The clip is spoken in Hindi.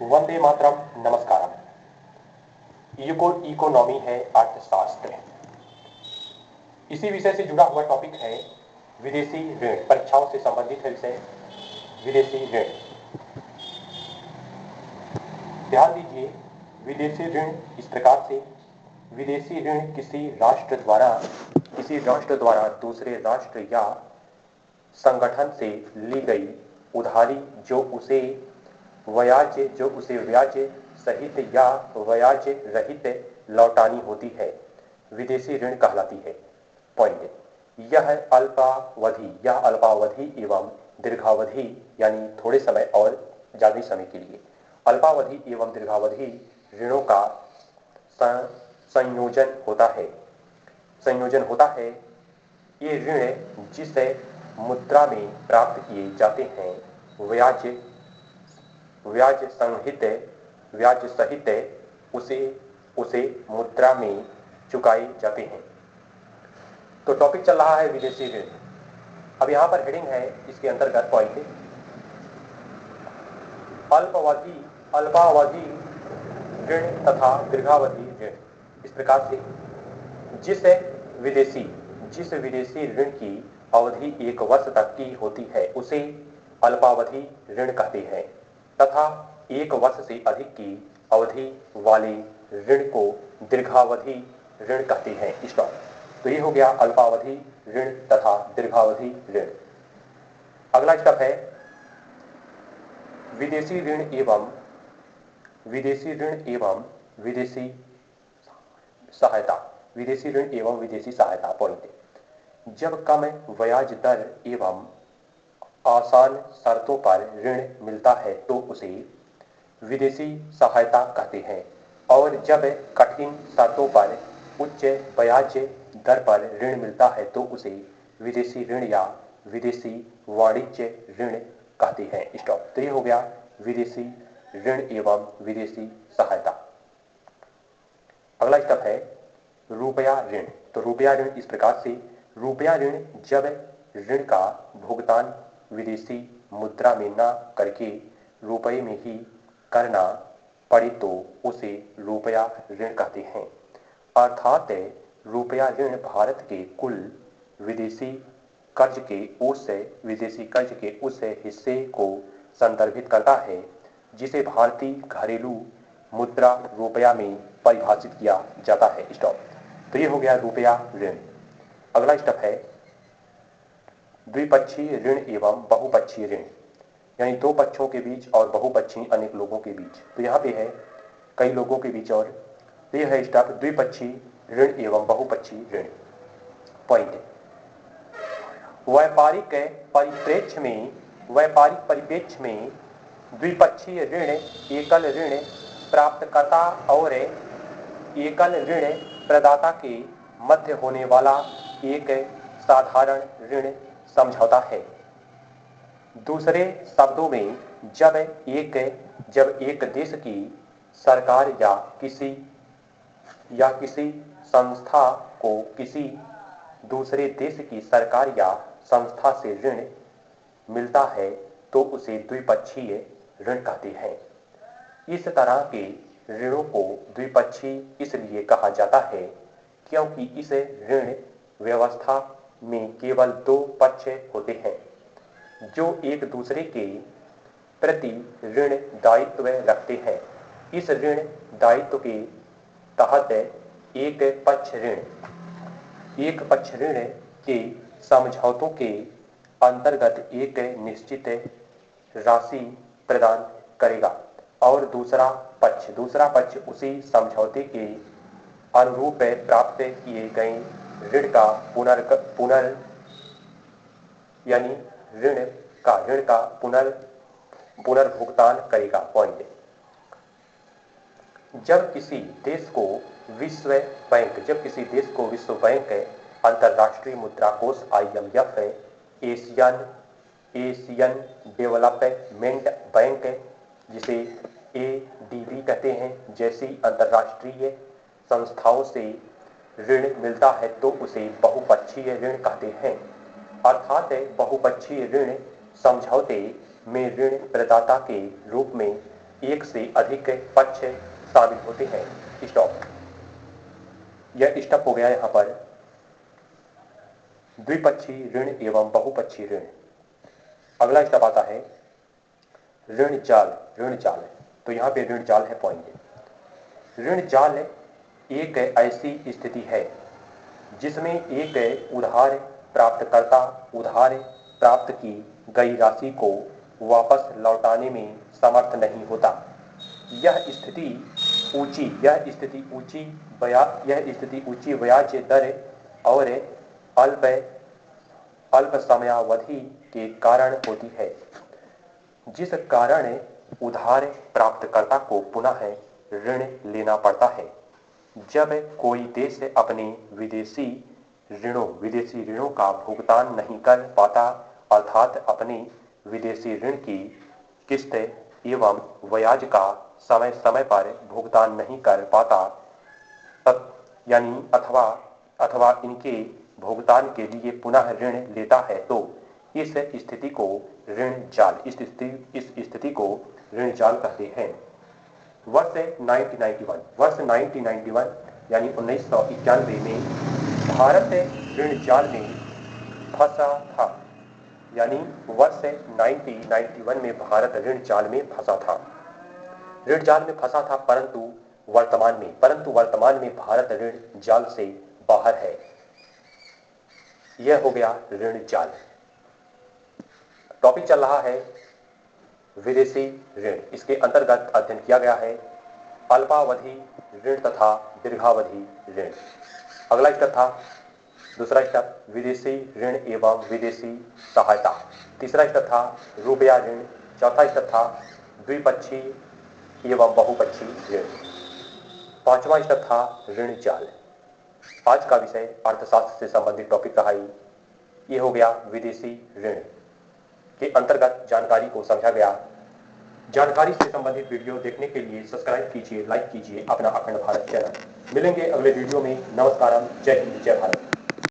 वंदे मातरम। नमस्कारम। इकोनॉमी है अर्थशास्त्र। इसी विषय से जुड़ा हुआ टॉपिक है विदेशी ऋण। परीक्षाओं से संबंधित है विषय विदेशी ऋण। ध्यान दीजिए, विदेशी ऋण इस प्रकार से, विदेशी ऋण किसी राष्ट्र द्वारा दूसरे राष्ट्र या संगठन से ली गई उधारी जो उसे ब्याज सहित या ब्याज रहित लौटानी होती है, विदेशी ऋण कहलाती है। पॉइंट, यह अल्पावधि एवं दीर्घावधि यानी थोड़े समय और ज्यादा समय के लिए अल्पावधि एवं दीर्घावधि ऋणों का संयोजन होता है। ये ऋण जिस मुद्रा में प्राप्त किए जाते हैं ब्याज सहित उसे मुद्रा में चुकाए जाते हैं। तो टॉपिक चल रहा है विदेशी ऋण। अब यहां पर हेडिंग है, इसके अंतर्गत पॉइंट अल्पावधि ऋण तथा दीर्घावधि ऋण। इस प्रकार से जिस विदेशी ऋण की अवधि 1 वर्ष तक की होती है उसे अल्पावधि ऋण कहते हैं तथा 1 वर्ष से अधिक की अवधि वाले ऋण को दीर्घावधि ऋण कहते हैं। स्टॉप। तो ये हो गया अल्पावधि ऋण तथा दीर्घावधि ऋण। अगला स्टेप है विदेशी ऋण एवं विदेशी सहायता। पॉइंट, जब कम ब्याज दर एवं आसान शर्तों पर ऋण मिलता है तो उसे विदेशी सहायता कहते हैं और जब कठिन शर्तों पर उच्च ब्याज दर पर ऋण मिलता है तो उसे विदेशी ऋण या विदेशी वाणिज्य ऋण कहते हैं। स्टॉप। तो ये हो गया विदेशी ऋण एवं विदेशी सहायता। अगला स्टेप है रुपया ऋण। तो रुपया ऋण इस प्रकार से, रुपया ऋण जब ऋण का भुगतान विदेशी मुद्रा में न करके रुपये में ही करना पड़े तो उसे रुपया ऋण कहते हैं। अर्थात रुपया ऋण भारत के कुल विदेशी कर्ज के उस हिस्से को संदर्भित करता है जिसे भारतीय घरेलू मुद्रा रुपया में परिभाषित किया जाता है। स्टॉप। तो ये हो गया रुपया ऋण। अगला स्टेप है द्विपक्षीय ऋण एवं बहुपक्षीय ऋण, यानी दो पक्षों के बीच और बहुपक्षीय अनेक लोगों के बीच। तो यहाँ पे है कई लोगों के बीच और ये है स्टेप द्विपक्षीय ऋण एवं बहुपक्षीय ऋण। पॉइंट, व्यापारिक परिप्रेक्ष्य में द्विपक्षीय ऋण एकल ऋण प्राप्तकर्ता और एकल ऋण प्रदाता के मध्य होने वाला एक साधारण ऋण समझौता है। दूसरे शब्दों में जब एक देश की सरकार या किसी संस्था को किसी दूसरे देश की सरकार या संस्था से ऋण मिलता है तो उसे द्विपक्षीय ऋण कहते हैं। इस तरह के ऋणों को द्विपक्षीय इसलिए कहा जाता है क्योंकि इस ऋण व्यवस्था में केवल दो पक्ष होते हैं जो एक दूसरे के प्रति ऋण दायित्व रखते हैं। इस ऋण दायित्व के तहत एक पक्ष ऋण के समझौतों के अंतर्गत एक निश्चित राशि प्रदान करेगा और दूसरा पक्ष उसी समझौते के अनुरूप प्राप्त किए गए ऋण का पुनर्भुगतान करेगा। पॉइंट, जब किसी देश को विश्व बैंक, अंतर्राष्ट्रीय मुद्रा कोष IMF, एशियन डेवलपमेंट बैंक जिसे ADB कहते हैं जैसी अंतर्राष्ट्रीय संस्थाओं से ऋण मिलता है तो उसे बहुपक्षीय ऋण कहते हैं। अर्थात बहुपक्षीय ऋण समझौते में ऋण प्रदाता के रूप में एक से अधिक पक्ष शामिल होते हैं। स्टॉप। यह स्टॉप हो गया यहाँ पर द्विपक्षीय ऋण एवं बहुपक्षीय ऋण। अगला स्टॉप आता है ऋण जाल। ऋण जाल, तो यहाँ पे ऋण जाल है पॉइंट। ऋण जाल एक ऐसी स्थिति है जिसमें एक उधार प्राप्तकर्ता उधार प्राप्त की गई राशि को वापस लौटाने में समर्थ नहीं होता। यह स्थिति ऊंची ब्याज दर और अल्प समयावधि के कारण होती है, जिस कारण उधार प्राप्तकर्ता को पुनः ऋण लेना पड़ता है। जब कोई देश अपने विदेशी ऋणों का भुगतान नहीं कर पाता, अर्थात अपने विदेशी ऋण की किस्त एवं ब्याज का समय समय पर भुगतान नहीं कर पाता, अथवा इनके भुगतान के लिए पुनः ऋण लेता है, तो इस स्थिति को ऋण जाल कहते हैं। वर्ष 1991 यानी 1991 में भारत ऋण जाल में फंसा था। यानी वर्ष 1991 में भारत ऋण जाल में फंसा था। परंतु वर्तमान में भारत ऋण जाल से बाहर है। यह हो गया ऋण जाल। टॉपिक चल रहा है विदेशी ऋण। इसके अंतर्गत अध्ययन किया गया है अल्पावधि ऋण तथा दीर्घावधि ऋण। अगला स्टेप था दूसरा स्टेप विदेशी ऋण एवं विदेशी सहायता। तीसरा स्टेप था रुपया ऋण। चौथा स्टेप था द्विपक्षीय एवं बहुपक्षीय ऋण। पांचवा स्टेप था ऋण जाल। आज का विषय अर्थशास्त्र से संबंधित टॉपिक रहा। ये हो गया विदेशी ऋण के अंतर्गत जानकारी को समझा गया। जानकारी से संबंधित वीडियो देखने के लिए सब्सक्राइब कीजिए, लाइक कीजिए अपना अखंड भारत चैनल। मिलेंगे अगले वीडियो में। नमस्कारम। जय हिंद, जय भारत।